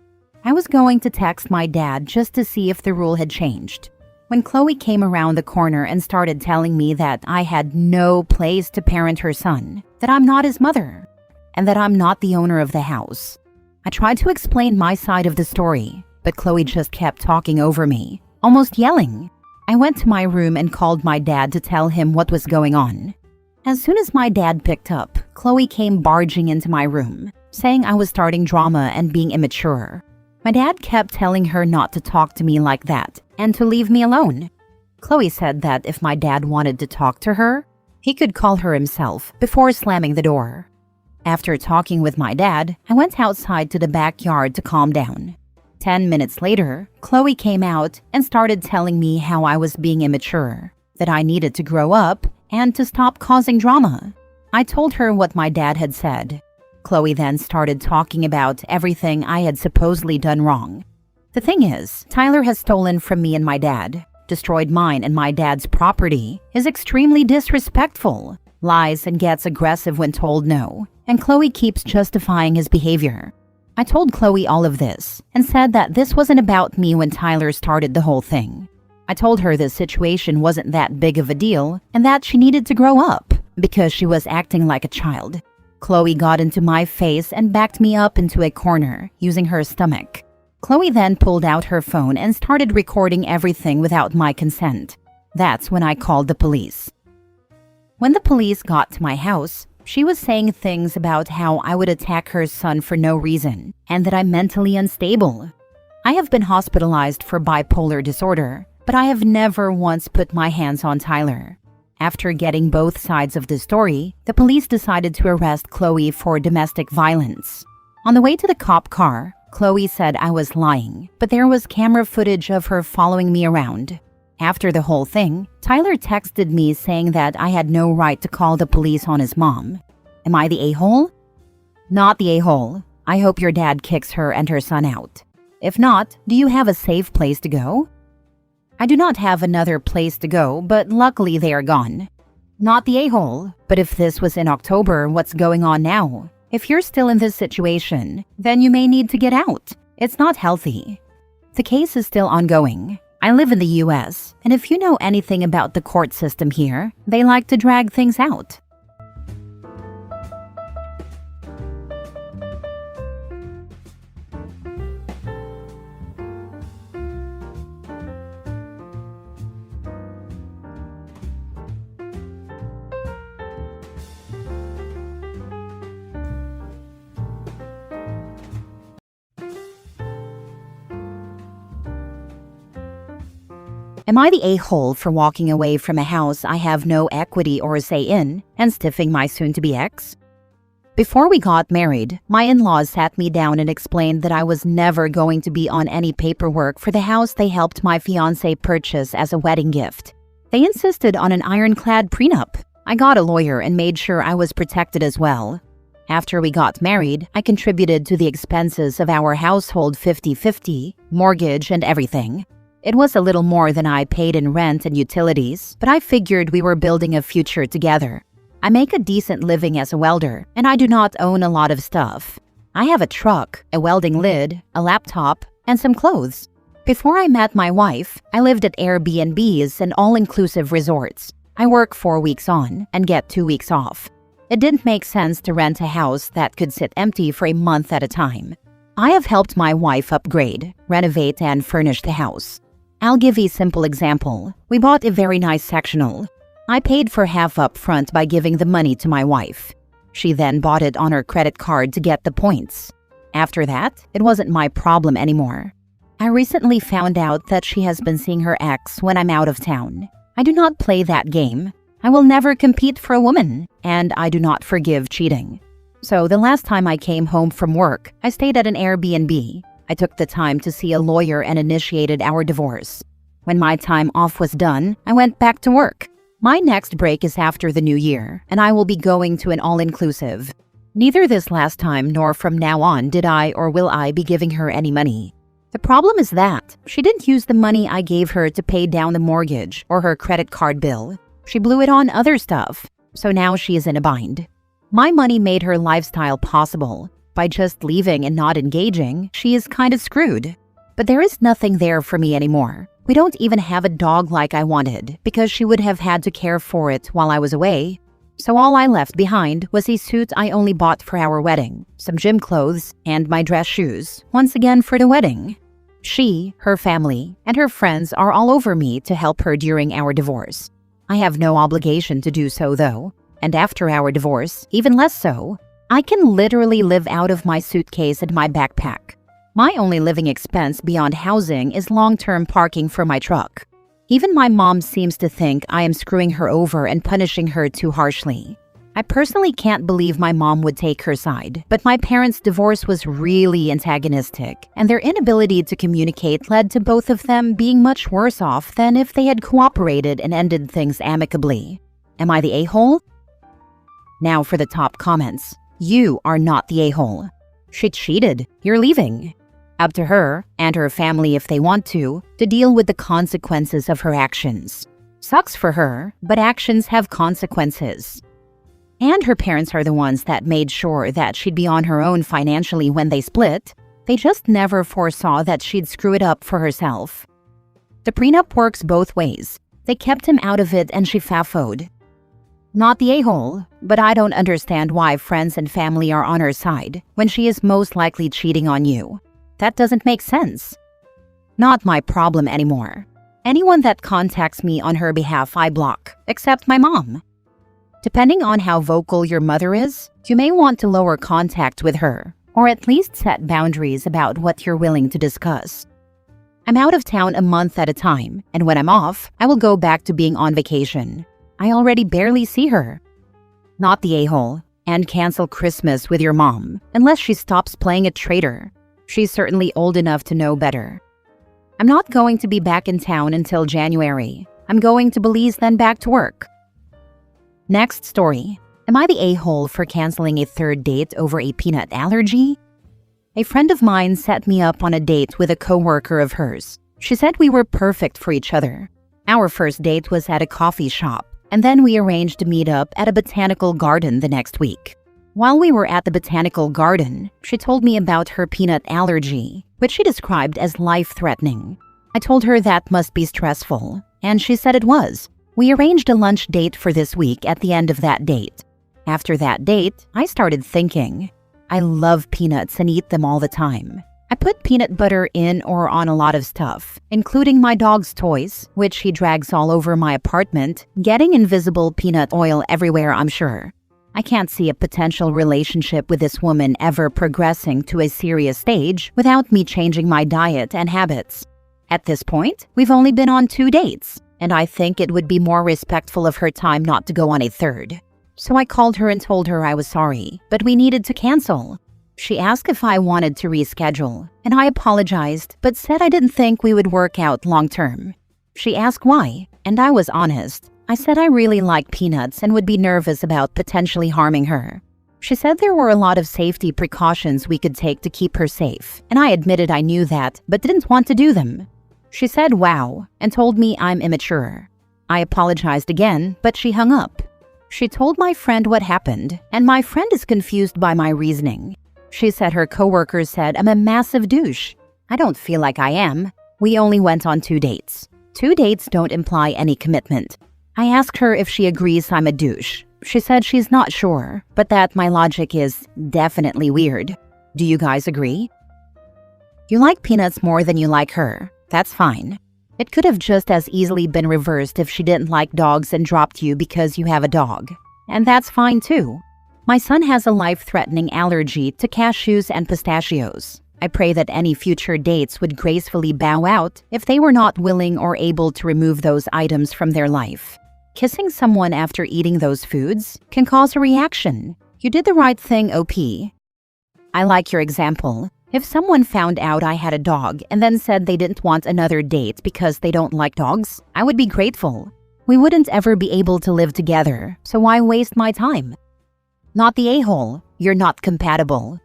[SPEAKER 1] I was going to text my dad just to see if the rule had changed. when Chloe came around the corner and started telling me that I had no place to parent her son, that I'm not his mother, and that I'm not the owner of the house. I tried to explain my side of the story, but Chloe just kept talking over me, almost yelling. I went to my room and called my dad to tell him what was going on. As soon as my dad picked up, Chloe came barging into my room, saying I was starting drama and being immature. My dad kept telling her not to talk to me like that and to leave me alone. Chloe said that if my dad wanted to talk to her, he could call her himself before slamming the door. After talking with my dad, I went outside to the backyard to calm down. 10 minutes later, Chloe came out and started telling me how I was being immature, that I needed to grow up and to stop causing drama. I told her what my dad had said. Chloe then started talking about everything I had supposedly done wrong. The thing is, Tyler has stolen from me and my dad, destroyed mine and my dad's property, is extremely disrespectful, lies and gets aggressive when told no, and Chloe keeps justifying his behavior. I told Chloe all of this and said that this wasn't about me when Tyler started the whole thing. I told her this situation wasn't that big of a deal and that she needed to grow up because she was acting like a child. Chloe got into my face and backed me up into a corner using her stomach. Chloe then pulled out her phone and started recording everything without my consent. That's when I called the police. When the police got to my house, she was saying things about how I would attack her son for no reason and that I'm mentally unstable. I have been hospitalized for bipolar disorder, but I have never once put my hands on Tyler. After getting both sides of the story, the police decided to arrest Chloe for domestic violence. On the way to the cop car, Chloe said I was lying, but there was camera footage of her following me around. After the whole thing, Tyler texted me saying that I had no right to call the police on his mom. Am I the a-hole? Not the a-hole. I hope your dad kicks her and her son out. If not, do you have a safe place to go? I do not have another place to go, but luckily they are gone. Not the a-hole, but if this was in October, what's going on now? If you're still in this situation, then you may need to get out. It's not healthy. The case is still ongoing. I live in the US, and if you know anything about the court system here, they like to drag things out. Am I the a-hole for walking away from a house I have no equity or say in and stiffing my soon-to-be ex? Before we got married, my in-laws sat me down and explained that I was never going to be on any paperwork for the house they helped my fiancé purchase as a wedding gift. They insisted on an ironclad prenup. I got a lawyer and made sure I was protected as well. After we got married, I contributed to the expenses of our household 50-50, mortgage and everything. It was a little more than I paid in rent and utilities, but I figured we were building a future together. I make a decent living as a welder, and I do not own a lot of stuff. I have a truck, a welding lid, a laptop, and some clothes. Before I met my wife, I lived at Airbnbs and all-inclusive resorts. I work 4 weeks on and get 2 weeks off. It didn't make sense to rent a house that could sit empty for a month at a time. I have helped my wife upgrade, renovate, and furnish the house. I'll give a simple example. We bought a very nice sectional. I paid for half up front by giving the money to my wife. She then bought it on her credit card to get the points. After that, it wasn't my problem anymore. I recently found out that she has been seeing her ex when I'm out of town. I do not play that game. I will never compete for a woman, and I do not forgive cheating. So the last time I came home from work, I stayed at an Airbnb. I took the time to see a lawyer and initiated our divorce. When my time off was done, I went back to work. My next break is after the new year, and I will be going to an all-inclusive. Neither this last time nor from now on did I or will I be giving her any money. The problem is that she didn't use the money I gave her to pay down the mortgage or her credit card bill. She blew it on other stuff, so now she is in a bind. My money made her lifestyle possible. By just leaving and not engaging, she is kind of screwed. But there is nothing there for me anymore. We don't even have a dog like I wanted because she would have had to care for it while I was away. So all I left behind was a suit I only bought for our wedding, some gym clothes, and my dress shoes, once again for the wedding. She, her family, and her friends are all over me to help her during our divorce. I have no obligation to do so though, and after our divorce, even less so. I can literally live out of my suitcase and my backpack. My only living expense beyond housing is long-term parking for my truck. Even my mom seems to think I am screwing her over and punishing her too harshly. I personally can't believe my mom would take her side, but my parents' divorce was really antagonistic, and their inability to communicate led to both of them being much worse off than if they had cooperated and ended things amicably. Am I the a-hole? Now for the top comments. You are not the a-hole. She cheated. You're leaving. Up to her and her family if they want to deal with the consequences of her actions. Sucks for her, but actions have consequences. And her parents are the ones that made sure that she'd be on her own financially when they split. They just never foresaw that she'd screw it up for herself. The prenup works both ways. They kept him out of it and she faffoed. Not the a-hole, but I don't understand why friends and family are on her side when she is most likely cheating on you. That doesn't make sense. Not my problem anymore. Anyone that contacts me on her behalf I block, except my mom. Depending on how vocal your mother is, you may want to lower contact with her, or at least set boundaries about what you're willing to discuss. I'm out of town a month at a time, and when I'm off, I will go back to being on vacation. I already barely see her. Not the a-hole, and cancel Christmas with your mom, unless she stops playing a traitor. She's certainly old enough to know better. I'm not going to be back in town until January. I'm going to Belize then back to work. Next story. Am I the a-hole for canceling a third date over a peanut allergy? A friend of mine set me up on a date with a coworker of hers. She said we were perfect for each other. Our first date was at a coffee shop, and then we arranged to meet up at a botanical garden the next week. While we were at the botanical garden, she told me about her peanut allergy, which she described as life-threatening. I told her that must be stressful, and she said it was. We arranged a lunch date for this week at the end of that date. After that date, I started thinking. I love peanuts and eat them all the time. I put peanut butter in or on a lot of stuff, including my dog's toys, which he drags all over my apartment, getting invisible peanut oil everywhere, I'm sure. I can't see a potential relationship with this woman ever progressing to a serious stage without me changing my diet and habits. At this point, we've only been on 2 dates, and I think it would be more respectful of her time not to go on a third. So I called her and told her I was sorry, but we needed to cancel. She asked if I wanted to reschedule, and I apologized, but said I didn't think we would work out long term. She asked why, and I was honest. I said I really like peanuts and would be nervous about potentially harming her. She said there were a lot of safety precautions we could take to keep her safe, and I admitted I knew that, but didn't want to do them. She said wow, and told me I'm immature. I apologized again, but she hung up. She told my friend what happened, and my friend is confused by my reasoning. She said her coworkers said I'm a massive douche. I don't feel like I am. We only went on 2 dates. 2 dates don't imply any commitment. I asked her if she agrees I'm a douche. She said she's not sure, but that my logic is definitely weird. Do you guys agree? You like peanuts more than you like her. That's fine. It could have just as easily been reversed if she didn't like dogs and dropped you because you have a dog. And that's fine too. My son has a life-threatening allergy to cashews and pistachios. I pray that any future dates would gracefully bow out if they were not willing or able to remove those items from their life. Kissing someone after eating those foods can cause a reaction. You did the right thing, OP. I like your example. If someone found out I had a dog and then said they didn't want another date because they don't like dogs, I would be grateful. We wouldn't ever be able to live together, so why waste my time? Not the a-hole. You're not compatible.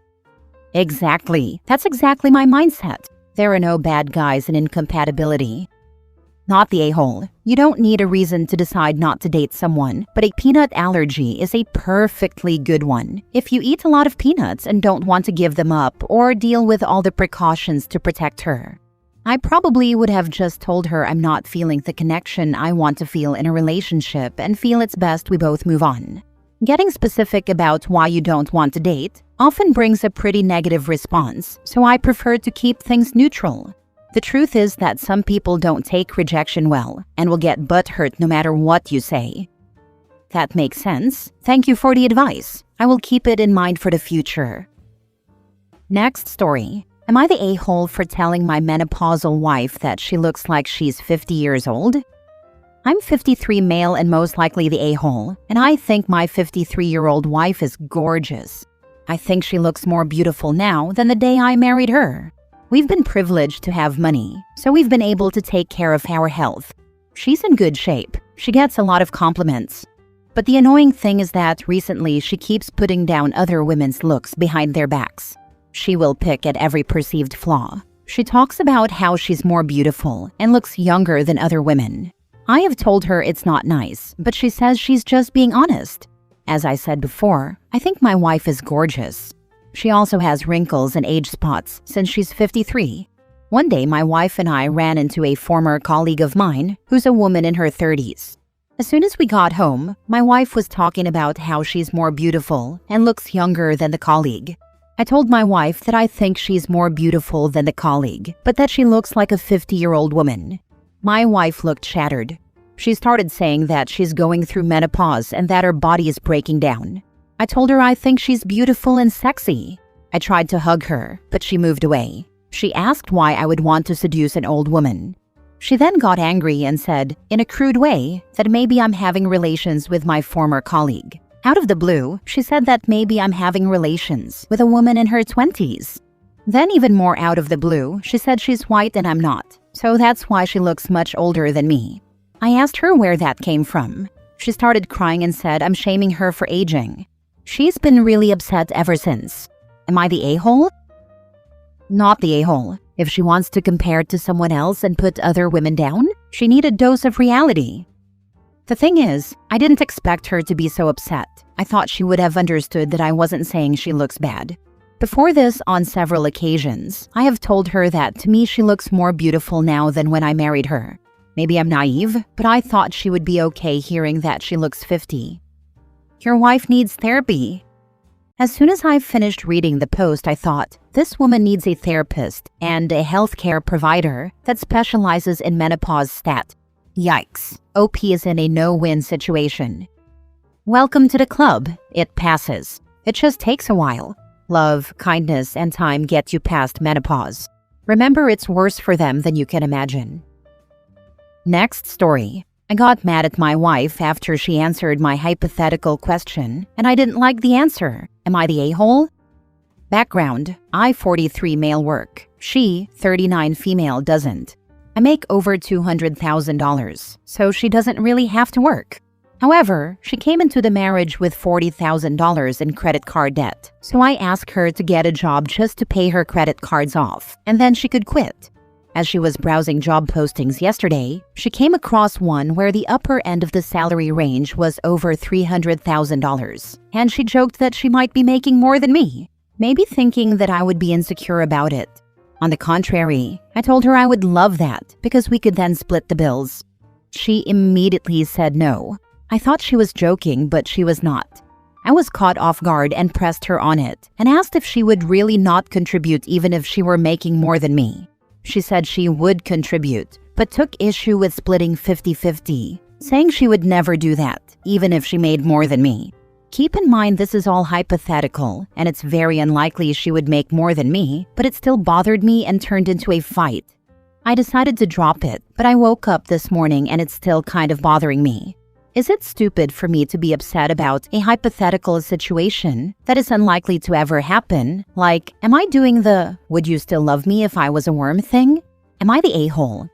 [SPEAKER 1] Exactly. That's exactly my mindset. There are no bad guys in incompatibility. Not the a-hole. You don't need a reason to decide not to date someone, but a peanut allergy is a perfectly good one. If you eat a lot of peanuts and don't want to give them up or deal with all the precautions to protect her. I probably would have just told her I'm not feeling the connection I want to feel in a relationship and feel it's best we both move on. Getting specific about why you don't want to date often brings a pretty negative response, so I prefer to keep things neutral. The truth is that some people don't take rejection well and will get butthurt no matter what you say. That makes sense. Thank you for the advice. I will keep it in mind for the future. Next story. Am I the a-hole for telling my menopausal wife that she looks like she's 50 years old? I'm 53 male and most likely the a-hole, and I think my 53-year-old wife is gorgeous. I think she looks more beautiful now than the day I married her. We've been privileged to have money, so we've been able to take care of our health. She's in good shape. She gets a lot of compliments. But the annoying thing is that recently she keeps putting down other women's looks behind their backs. She will pick at every perceived flaw. She talks about how she's more beautiful and looks younger than other women. I have told her it's not nice, but she says she's just being honest. As I said before, I think my wife is gorgeous. She also has wrinkles and age spots since she's 53. One day, my wife and I ran into a former colleague of mine who's a woman in her 30s. As soon as we got home, my wife was talking about how she's more beautiful and looks younger than the colleague. I told my wife that I think she's more beautiful than the colleague, but that she looks like a 50-year-old woman. My wife looked shattered. She started saying that she's going through menopause and that her body is breaking down. I told her I think she's beautiful and sexy. I tried to hug her, but she moved away. She asked why I would want to seduce an old woman. She then got angry and said, in a crude way, that maybe I'm having relations with my former colleague. Out of the blue, she said that maybe I'm having relations with a woman in her 20s. Then even more out of the blue, she said she's white and I'm not, so that's why she looks much older than me. I asked her where that came from. She started crying and said I'm shaming her for aging. She's been really upset ever since. Am I the a-hole? Not the a-hole. If she wants to compare to someone else and put other women down, she needs a dose of reality. The thing is, I didn't expect her to be so upset. I thought she would have understood that I wasn't saying she looks bad. Before this, on several occasions, I have told her that to me she looks more beautiful now than when I married her. Maybe I'm naive, but I thought she would be okay hearing that she looks 50. Your wife needs therapy. As soon as I finished reading the post, I thought, this woman needs a therapist and a healthcare provider that specializes in menopause stat. Yikes. OP is in a no-win situation. Welcome to the club. It passes. It just takes a while. Love, kindness, and time get you past menopause. Remember, it's worse for them than you can imagine. Next story. I got mad at my wife after she answered my hypothetical question, and I didn't like the answer. Am I the a-hole? Background. I 43 male work. She 39 female doesn't. I make over $200,000, so she doesn't really have to work. However, she came into the marriage with $40,000 in credit card debt, so I asked her to get a job just to pay her credit cards off, and then she could quit. As she was browsing job postings yesterday, she came across one where the upper end of the salary range was over $300,000, and she joked that she might be making more than me, maybe thinking that I would be insecure about it. On the contrary, I told her I would love that because we could then split the bills. She immediately said no. I thought she was joking, but she was not. I was caught off guard and pressed her on it and asked if she would really not contribute even if she were making more than me. She said she would contribute, but took issue with splitting 50-50, saying she would never do that, even if she made more than me. Keep in mind this is all hypothetical, and it's very unlikely she would make more than me, but it still bothered me and turned into a fight. I decided to drop it, but I woke up this morning and it's still kind of bothering me. Is it stupid for me to be upset about a hypothetical situation that is unlikely to ever happen? Like, am I doing the "would you still love me if I was a worm" thing? Am I the a-hole?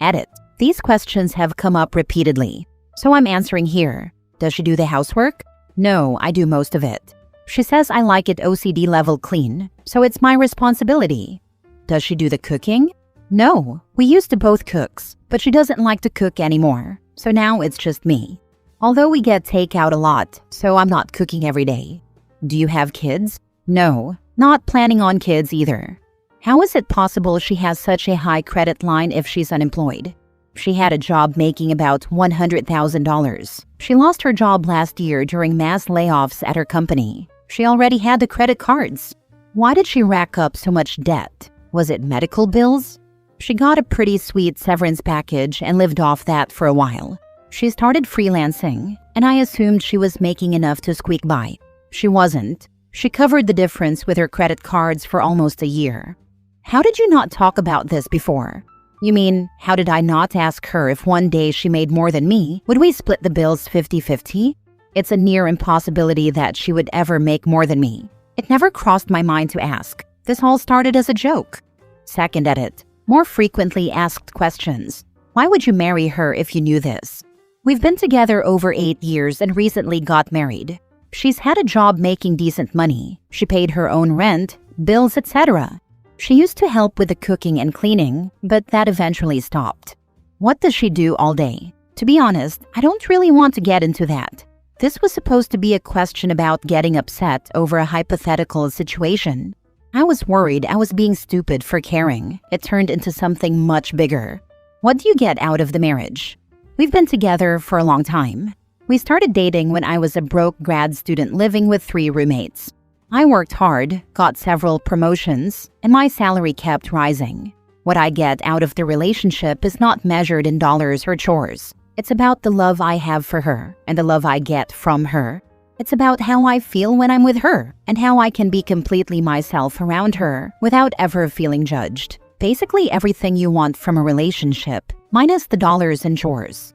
[SPEAKER 1] Edit. These questions have come up repeatedly, so I'm answering here. Does she do the housework? No, I do most of it. She says I like it OCD level clean, so it's my responsibility. Does she do the cooking? No, we used to both cooks, but she doesn't like to cook anymore, so now it's just me. Although we get takeout a lot, so I'm not cooking every day. Do you have kids? No, not planning on kids either. How is it possible she has such a high credit line if she's unemployed? She had a job making about $100,000. She lost her job last year during mass layoffs at her company. She already had the credit cards. Why did she rack up so much debt? Was it medical bills? She got a pretty sweet severance package and lived off that for a while. She started freelancing, and I assumed she was making enough to squeak by. She wasn't. She covered the difference with her credit cards for almost a year. How did you not talk about this before? You mean, how did I not ask her if one day she made more than me, would we split the bills 50-50? It's a near impossibility that she would ever make more than me. It never crossed my mind to ask. This all started as a joke. Second edit. More frequently asked questions. Why would you marry her if you knew this? We've been together over 8 years and recently got married. She's had a job making decent money. She paid her own rent, bills, etc. She used to help with the cooking and cleaning, but that eventually stopped. What does she do all day? To be honest, I don't really want to get into that. This was supposed to be a question about getting upset over a hypothetical situation. I was worried I was being stupid for caring. It turned into something much bigger. What do you get out of the marriage? We've been together for a long time. We started dating when I was a broke grad student living with 3 roommates. I worked hard, got several promotions, and my salary kept rising. What I get out of the relationship is not measured in dollars or chores. It's about the love I have for her and the love I get from her. It's about how I feel when I'm with her and how I can be completely myself around her without ever feeling judged. Basically everything you want from a relationship, minus the dollars and chores.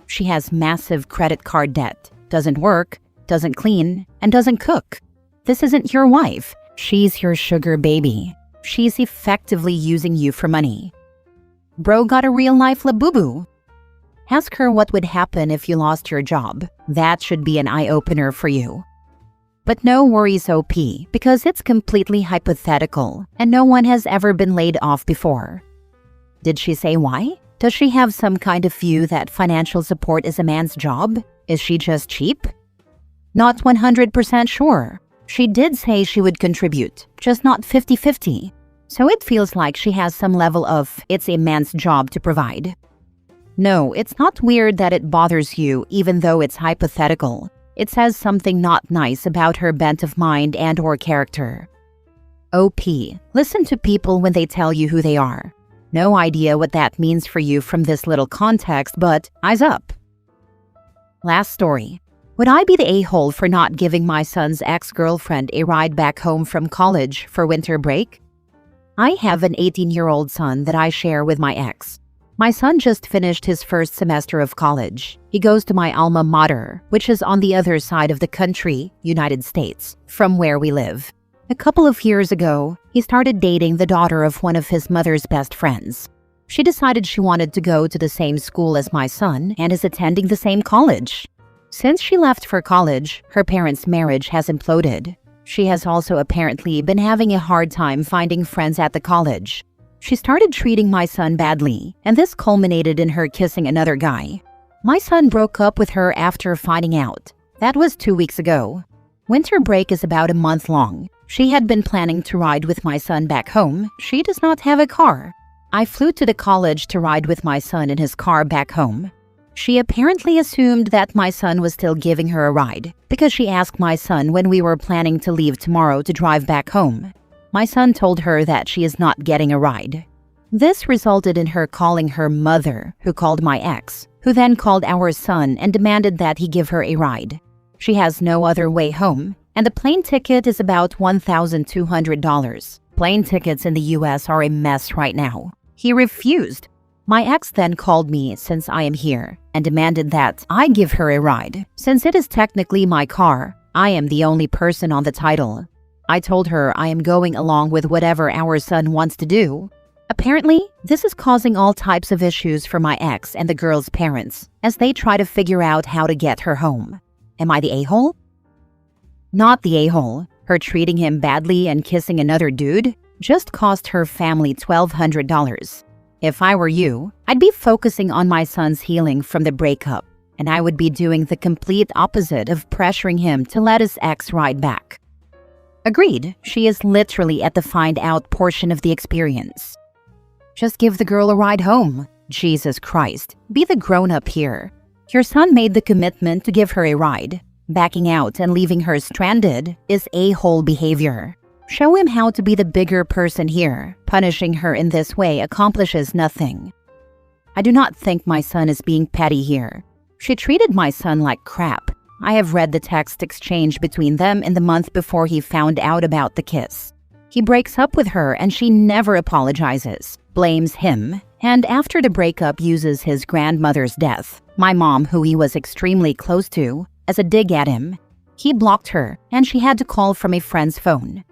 [SPEAKER 1] She has massive credit card debt, doesn't work, doesn't clean, and doesn't cook. This isn't your wife. She's your sugar baby. She's effectively using you for money. Bro got a real-life labubu. Ask her what would happen if you lost your job. That should be an eye-opener for you. But no worries, OP, because it's completely hypothetical, and no one has ever been laid off before. Did she say why? Does she have some kind of view that financial support is a man's job? Is she just cheap? Not 100% sure. She did say she would contribute, just not 50-50. So it feels like she has some level of, it's a man's job to provide. No, it's not weird that it bothers you even though it's hypothetical. It says something not nice about her bent of mind and or character. OP, listen to people when they tell you who they are. No idea what that means for you from this little context, but eyes up. Last story. Would I be the a-hole for not giving my son's ex-girlfriend a ride back home from college for winter break? I have an 18-year-old son that I share with my ex. My son just finished his first semester of college. He goes to my alma mater, which is on the other side of the country, United States, from where we live. A couple of years ago, he started dating the daughter of one of his mother's best friends. She decided she wanted to go to the same school as my son and is attending the same college. Since she left for college, her parents' marriage has imploded. She has also apparently been having a hard time finding friends at the college. She started treating my son badly, and this culminated in her kissing another guy. My son broke up with her after finding out. That was 2 weeks ago. Winter break is about a month long. She had been planning to ride with my son back home. She does not have a car. I flew to the college to ride with my son in his car back home. She apparently assumed that my son was still giving her a ride because she asked my son when we were planning to leave tomorrow to drive back home. My son told her that she is not getting a ride. This resulted in her calling her mother, who called my ex, who then called our son and demanded that he give her a ride. She has no other way home, and the plane ticket is about $1,200. Plane tickets in the US are a mess right now. He refused. My ex then called me since I am here and demanded that I give her a ride. Since it is technically my car, I am the only person on the title. I told her I am going along with whatever our son wants to do. Apparently, this is causing all types of issues for my ex and the girl's parents as they try to figure out how to get her home. Am I the a-hole? Not the a-hole. Her treating him badly and kissing another dude just cost her family $1,200. If I were you, I'd be focusing on my son's healing from the breakup, and I would be doing the complete opposite of pressuring him to let his ex ride back. Agreed, she is literally at the find out portion of the experience. Just give the girl a ride home. Jesus Christ, be the grown-up here. Your son made the commitment to give her a ride. Backing out and leaving her stranded is a-hole behavior. Show him how to be the bigger person here. Punishing her in this way accomplishes nothing. I do not think my son is being petty here. She treated my son like crap. I have read the text exchange between them in the month before he found out about the kiss. He breaks up with her and she never apologizes, blames him, and after the breakup uses his grandmother's death, my mom, who he was extremely close to, as a dig at him. He blocked her and she had to call from a friend's phone.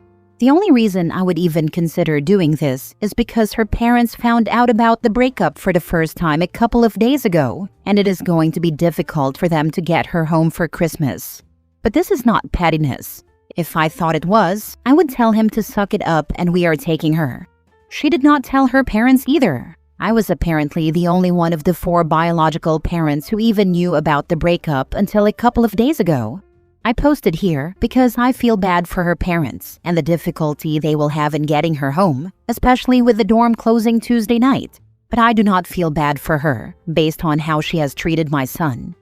[SPEAKER 1] The only reason I would even consider doing this is because her parents found out about the breakup for the first time a couple of days ago, and it is going to be difficult for them to get her home for Christmas. But this is not pettiness. If I thought it was, I would tell him to suck it up and we are taking her. She did not tell her parents either. I was apparently the only one of the 4 biological parents who even knew about the breakup until a couple of days ago. I posted here because I feel bad for her parents and the difficulty they will have in getting her home, especially with the dorm closing Tuesday night. But I do not feel bad for her, based on how she has treated my son.